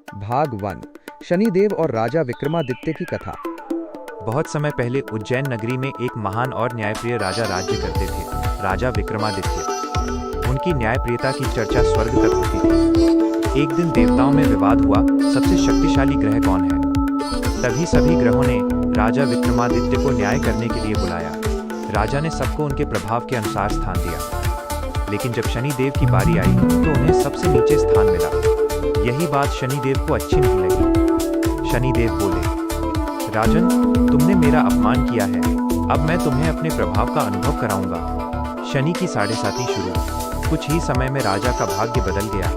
भाग 1 शनिदेव और राजा विक्रमादित्य की कथा। बहुत समय पहले उज्जैन नगरी में एक महान और न्यायप्रिय राजा राज्य करते थे, राजा विक्रमादित्य। उनकी न्यायप्रियता की चर्चा स्वर्ग तक होती थी। एक दिन देवताओं में विवाद हुआ, सबसे शक्तिशाली ग्रह कौन है। तभी सभी ग्रहों ने राजा विक्रमादित्य को न्याय करने के लिए बुलाया। राजा ने सबको उनके प्रभाव के अनुसार स्थान दिया, लेकिन जब शनिदेव की बारी आई तो उन्हें सबसे नीचे स्थान मिला। यही बात शनिदेव को अच्छी नहीं लगी। शनिदेव बोले, राजन, तुमने मेरा अपमान किया है, अब मैं तुम्हें अपने प्रभाव का अनुभव कराऊंगा। शनि की साढ़ेसाती शुरू। कुछ ही समय में राजा का भाग्य बदल गया।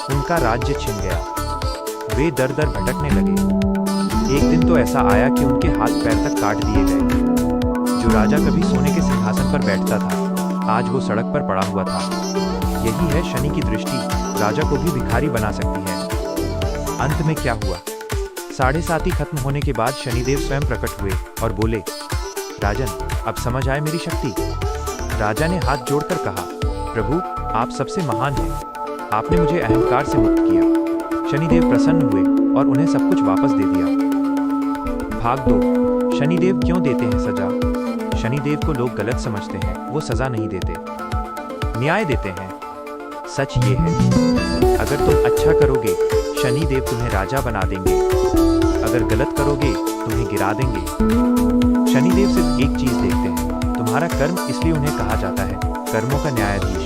उनका राज्य छिन गया। वे दर दर भटकने लगे। एक दिन तो ऐसा आया कि उनके हाथ पैर तक काट दिए गए। जो राजा कभी सोने के सिंहासन पर बैठता था, आज वो सड़क पर पड़ा हुआ था। यही है शनि की दृष्टि, राजा को भी भिखारी बना सकती है। अंत में क्या हुआ? साढ़ेसाती खत्म होने के बाद शनिदेव स्वयं प्रकट हुए और बोले, राजन, अब समझ आए मेरी शक्ति। राजा ने हाथ जोड़कर कहा, प्रभु, आप सबसे महान हैं, आपने मुझे अहंकार से मुक्त किया। शनिदेव प्रसन्न हुए और उन्हें सब कुछ वापस दे दिया। भाग 2 शनिदेव क्यों देते हैं सजा। शनिदेव को लोग गलत समझते हैं, वो सजा नहीं देते, न्याय देते हैं। सच ये है, अगर तुम अच्छा करोगे शनिदेव तुम्हें राजा बना देंगे, अगर गलत करोगे तुम्हें गिरा देंगे। शनिदेव सिर्फ एक चीज देखते हैं, तुम्हारा कर्म, इसलिए उन्हें कहा जाता है कर्मों का न्यायाधीश।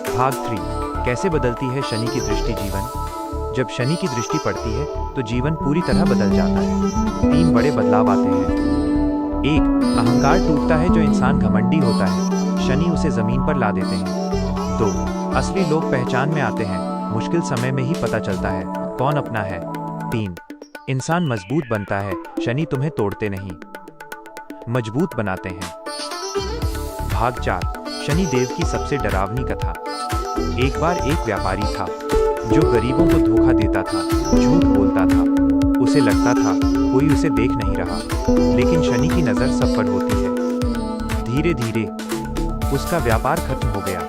भाग 3 कैसे बदलती है शनि की दृष्टि जीवन। जब शनि की दृष्टि पड़ती है तो जीवन पूरी तरह बदल जाता है। 3 बड़े बदलाव आते हैं। 1 अहंकार टूटता है, जो इंसान घमंडी होता है शनि उसे जमीन पर ला देते हैं। 2 असली लोग पहचान में आते हैं, मुश्किल समय में ही पता चलता है कौन अपना है। 3 इंसान मजबूत बनता है, शनि तुम्हें तोड़ते नहीं, मजबूत बनाते हैं। भाग 4 शनिदेव की सबसे डरावनी कथा। एक बार एक व्यापारी था जो गरीबों को धोखा देता था, झूठ बोलता था। उसे लगता था कोई उसे देख नहीं रहा, लेकिन शनि की नजर सब पर होती है। धीरे धीरे उसका व्यापार खत्म हो गया,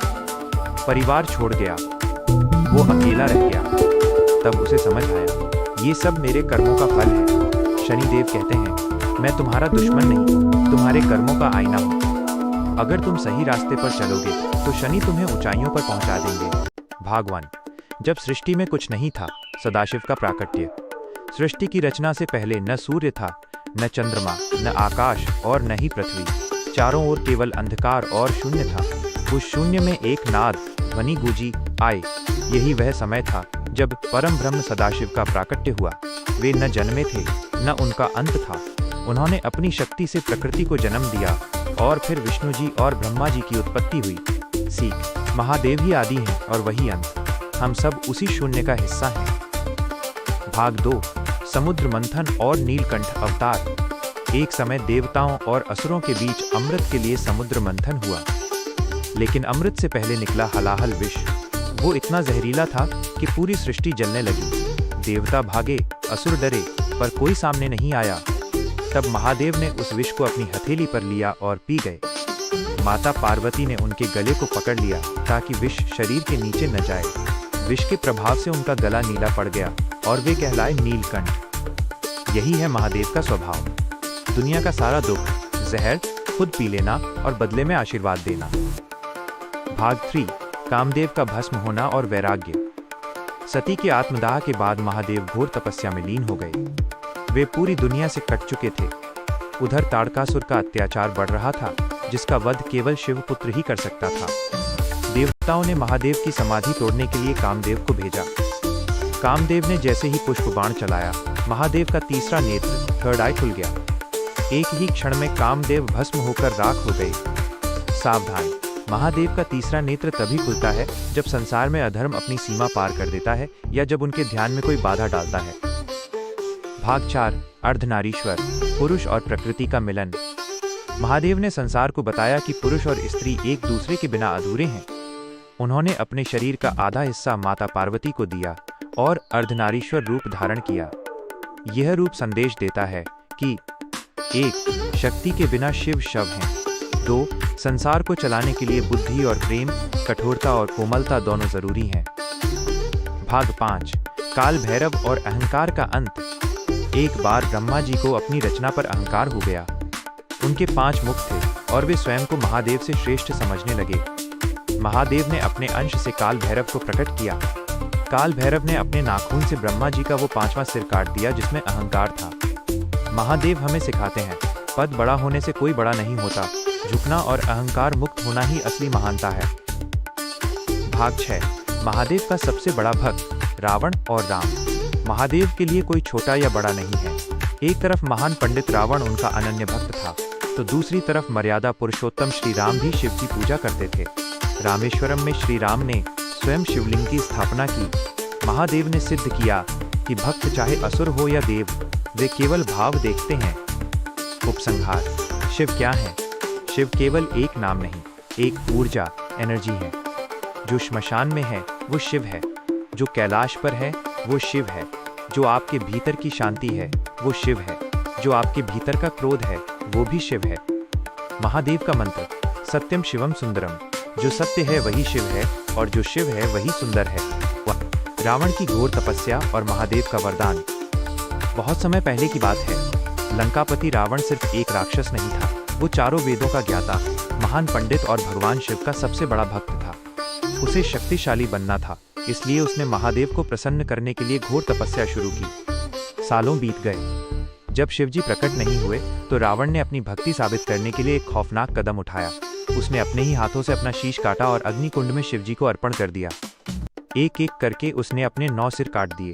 परिवार छोड़ गया, वो अकेला रह गया। तब उसे समझ आया, ये सब मेरे कर्मों का फल है। शनिदेव कहते हैं, मैं तुम्हारा दुश्मन नहीं, तुम्हारे कर्मों का आईना हूँ। अगर तुम सही रास्ते पर चलोगे तो शनि तुम्हें ऊंचाइयों पर पहुंचा देंगे। भाग 1 जब सृष्टि में कुछ नहीं था, सदाशिव का प्राकट्य। सृष्टि की रचना से पहले न सूर्य था, न चंद्रमा, न आकाश और न ही पृथ्वी। चारों ओर केवल अंधकार और शून्य था। उस शून्य में एक नाद ध्वनि गूंजी, आए। यही वह समय था जब परम ब्रह्म सदाशिव का प्राकट्य हुआ। वे न जन्मे थे, न उनका अंत था। उन्होंने अपनी शक्ति से प्रकृति को जन्म दिया और फिर विष्णु जी और ब्रह्मा जी की उत्पत्ति हुई। सीख, महादेव ही आदि हैं और वही अंत। हम सब उसी शून्य का हिस्सा हैं। भाग 2 समुद्र मंथन और नीलकंठ अवतार। एक समय देवताओं और असुरों के बीच अमृत के लिए समुद्र मंथन हुआ, लेकिन अमृत से पहले निकला हलाहल विष। वो इतना जहरीला था कि पूरी सृष्टि जलने लगी। देवता भागे, असुर डरे, पर कोई सामने नहीं आया। तब महादेव ने उस विष को अपनी हथेली पर लिया और पी गए। माता पार्वती ने उनके गले को पकड़ लिया ताकि विष शरीर के नीचे न जाए। विष के प्रभाव से उनका गला नीला पड़ गया और वे कहलाए नीलकंठ। यही है महादेव का स्वभाव, दुनिया का सारा दुख, जहर खुद पी लेना और बदले में आशीर्वाद देना। भाग 3 कामदेव का भस्म होना और वैराग्य। सती के आत्मदाह के बाद महादेव घोर तपस्या में लीन हो गए। वे पूरी दुनिया से कट चुके थे। उधर ताड़कासुर का अत्याचार बढ़ रहा था, जिसका वध केवल शिवपुत्र ही कर सकता था। देवताओं ने महादेव की समाधि तोड़ने के लिए कामदेव को भेजा। कामदेव ने जैसे ही पुष्प बाण चलाया, महादेव का तीसरा नेत्र, थर्ड आई, खुल गया। एक ही क्षण में कामदेव भस्म होकर राख हो गए। सावधान, महादेव का तीसरा नेत्र तभी खुलता है जब संसार में अधर्म अपनी सीमा पार कर देता है या जब उनके ध्यान में कोई बाधा डालता है। भाग 4 अर्धनारीश्वर, पुरुष और प्रकृति का मिलन। महादेव ने संसार को बताया कि पुरुष और स्त्री एक दूसरे के बिना अधूरे हैं। उन्होंने अपने शरीर का आधा हिस्सा माता पार्वती को दिया और अर्धनारीश्वर रूप धारण किया। यह रूप संदेश देता है कि 1 शक्ति के बिना शिव शव हैं, 2 संसार को चलाने के लिए बुद्धि और प्रेम, कठोरता और कोमलता दोनों जरूरी हैं। भाग 5 काल भैरव और अहंकार का अंत। एक बार ब्रह्मा जी को अपनी रचना पर अहंकार हो गया। उनके 5 मुख थे और वे स्वयं को महादेव से श्रेष्ठ समझने लगे। महादेव ने अपने अंश से काल भैरव को प्रकट किया। काल भैरव ने अपने नाखून से ब्रह्मा जी का वो 5वां सिर काट दिया जिसमें अहंकार था। महादेव हमें सिखाते हैं, पद बड़ा होने से कोई बड़ा नहीं होता, झुकना और अहंकार मुक्त होना ही असली महानता है। भाग 6। महादेव का सबसे बड़ा भक्त रावण और राम। महादेव के लिए कोई छोटा या बड़ा नहीं है। एक तरफ महान पंडित रावण उनका अनन्य भक्त था, तो दूसरी तरफ मर्यादा पुरुषोत्तम श्री राम भी शिव की पूजा करते थे। रामेश्वरम में श्री राम ने स्वयं शिवलिंग की स्थापना की। महादेव ने सिद्ध किया कि भक्त चाहे असुर हो या देव, वे केवल भाव देखते हैं। उपसंहार। शिव क्या है? शिव केवल एक नाम नहीं, एक ऊर्जा, एनर्जी है। जो श्मशान में है वो शिव है, जो कैलाश पर है वो शिव है, जो आपके भीतर की शांति है वो शिव है, जो आपके भीतर का क्रोध है वो भी शिव है। महादेव का मंत्र सत्यम शिवम सुंदरम। जो सत्य है वही शिव है और जो शिव है वही सुंदर है। रावण की घोर तपस्या और महादेव का वरदान। बहुत समय पहले की बात है। लंकापति रावण सिर्फ एक राक्षस नहीं था, वो चारों वेदों का ज्ञाता, महान पंडित और भगवान शिव का सबसे बड़ा भक्त था। उसे शक्तिशाली बनना था, इसलिए उसने महादेव को प्रसन्न करने के लिए घोर तपस्या शुरू की। सालों बीत गए। जब शिवजी प्रकट नहीं हुए तो रावण ने अपनी भक्ति साबित करने के लिए एक खौफनाक कदम उठाया। उसने अपने ही हाथों से अपना शीश काटा और अग्निकुंड में शिवजी को अर्पण कर दिया। एक एक करके उसने अपने 9 सिर काट दिए।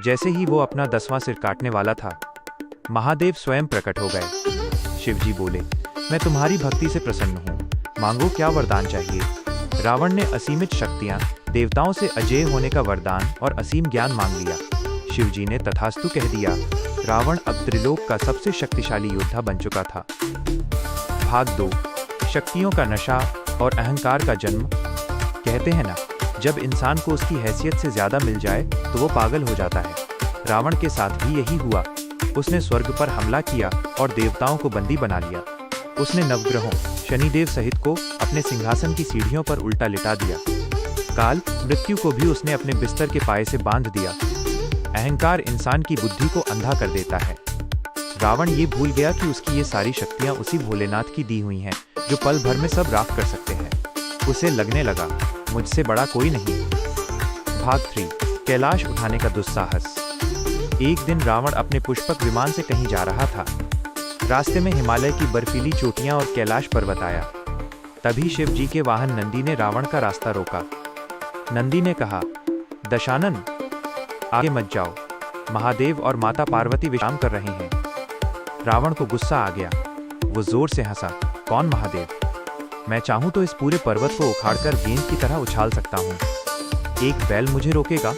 जैसे ही वो अपना 10वां सिर काटने वाला था, महादेव स्वयं प्रकट हो गए। शिवजी बोले, मैं तुम्हारी भक्ति से प्रसन्न हूँ, मांगो क्या वरदान चाहिए। रावण ने असीमित शक्तियां, देवताओं से अजेय होने का वरदान और असीम ज्ञान मांग लिया। शिवजी ने तथास्तु कह दिया। रावण अब त्रिलोक का सबसे शक्तिशाली योद्धा बन चुका था। भाग 2। शक्तियों का नशा और अहंकार का जन्म। कहते हैं ना, जब इंसान को उसकी हैसियत से ज्यादा मिल जाए तो वो पागल हो जाता है। रावण के साथ भी यही हुआ। उसने स्वर्ग पर हमला किया और देवताओं को बंदी बना लिया। उसने नवग्रहों, शनिदेव सहित को अपने सिंहासन की सीढ़ियों पर उल्टा लिटा दिया। काल, मृत्यु को भी उसने अपने बिस्तर के पाए से बांध दिया। अहंकार इंसान की बुद्धि को अंधा कर देता है। रावण ये भूल गया कि उसकी ये सारी शक्तियां उसी भोलेनाथ की दी हुई हैं, जो पल भर में सब राख कर सकते हैं। उसे लगने लगा, मुझसे बड़ा कोई नहीं। भाग 3। कैलाश उठाने का दुस्साहस। एक दिन रावण अपने पुष्पक विमान से कहीं जा रहा था। रास्ते में हिमालय की बर्फीली चोटियां और कैलाश पर्वत आया। तभी शिव जी के वाहन नंदी ने रावण का रास्ता रोका। नंदी ने कहा, दशानन, आगे मत जाओ, महादेव और माता पार्वती विश्राम कर रहे हैं। रावण को गुस्सा आ गया। वो जोर से हंसा, कौन महादेव? मैं चाहूं तो इस पूरे पर्वत को उखाड़कर गेंद की तरह उछाल सकता हूं। एक बैल मुझे रोकेगा?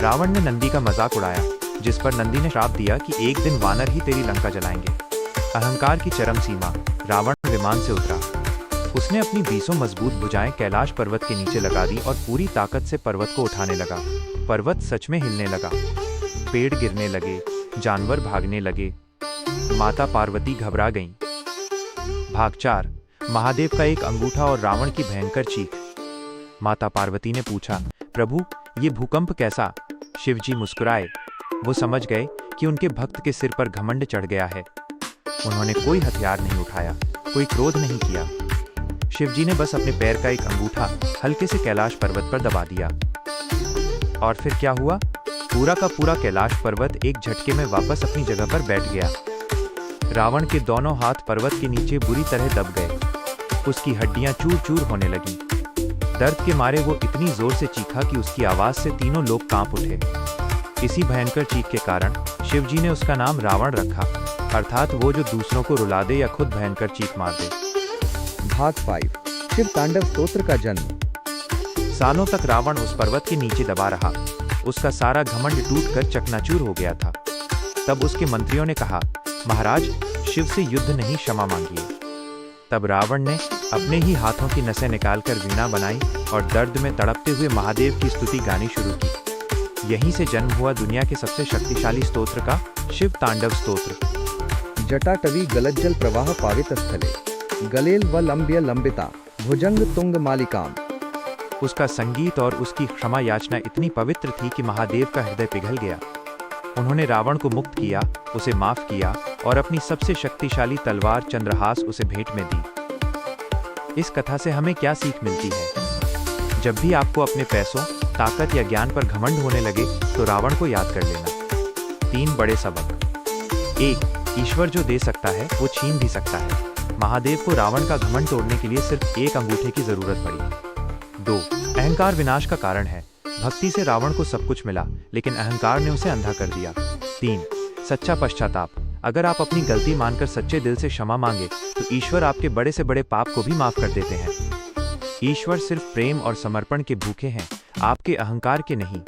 रावण ने नंदी का मजाक उड़ाया, जिस पर नंदी ने श्राप दिया कि एक दिन वानर ही तेरी लंका जलाएंगे। अहंकार की चरम सीमा। रावण विमान से उतरा। उसने अपनी 20 मजबूत भुजाएं कैलाश पर्वत के नीचे लगा दी और पूरी ताकत से पर्वत को उठाने लगा। पर्वत सच में हिलने लगा। पेड़ गिरने लगे, जानवर भागने लगे। माता पार्वती घबरा गईं। भाग 4। महादेव का एक अंगूठा और रावण की भयंकर चीख। माता पार्वती ने पूछा, प्रभु, ये भूकंप कैसा? शिवजी मुस्कुराए। वो समझ गए कि उनके भक्त के सिर पर घमंड चढ़ गया है। उन्होंने कोई हथियार नहीं उठाया, कोई क्रोध नहीं किया। शिवजी ने बस अपने पैर का एक अंगूठा हल्के से कैलाश पर्वत पर दबा दिया। और फिर क्या हुआ? पूरा का पूरा कैलाश पर्वत एक झटके में वापस अपनी जगह पर बैठ गया। रावण के दोनों हाथ पर्वत के नीचे बुरी तरह दब गए। उसकी हड्डियां चूर चूर होने लगीं। दर्द के मारे वो इतनी जोर से चीखा कि उसकी आवाज से तीनों लोग कांप उठे। इसी भयंकर चीख के कारण शिवजी ने उसका नाम रावण रखा, अर्थात वो जो दूसरों को रुला दे या खुद भयंकर चीख मार दे। भाग 5। शिव तांडव स्तोत्र का जन्म। सालों तक रावण उस पर्वत के नीचे दबा रहा। उसका सारा घमंड टूटकर चकनाचूर हो गया था। तब उसके मंत्रियों ने कहा, महाराज, शिव से युद्ध नहीं, क्षमा मांगिए। तब रावण ने अपने ही हाथों की नसें निकालकर वीणा बनाई और दर्द में तड़पते हुए महादेव की स्तुति गानी शुरू की। यहीं से जन्म हुआ दुनिया के सबसे शक्तिशाली स्तोत्र का, शिव तांडव स्तोत्र। जटाटवी गलज्जल प्रवाह पावित स्थले, गलेल व लंब्य लंबिता, भुजंग तुंग मालिकाम। उसका संगीत और उसकी क्षमा याचना इतनी पवित्र थी कि महादेव का हृदय पिघल गया। उन्होंने रावण को मुक्त किया, उसे माफ किया और अपनी सबसे शक्तिशाली तलवार चंद्रहास उसे भेंट में दी। इस कथा से हमें क्या सीख मिलती है? जब भी आपको अपने पैसों, ताकत या ज्ञान पर घमंड होने लगे तो रावण को याद कर लेना। 3 बड़े सबक। 1. ईश्वर जो दे सकता है वो छीन भी सकता है। महादेव को रावण का घमंड तोड़ने के लिए सिर्फ एक अंगूठे की जरूरत पड़ी। 2. अहंकार विनाश का कारण है। भक्ति से रावण को सब कुछ मिला, लेकिन अहंकार ने उसे अंधा कर दिया। 3. सच्चा पश्चाताप। अगर आप अपनी गलती मानकर सच्चे दिल से क्षमा मांगे तो ईश्वर आपके बड़े से बड़े पाप को भी माफ कर देते हैं। ईश्वर सिर्फ प्रेम और समर्पण के भूखे हैं, आपके अहंकार के नहीं।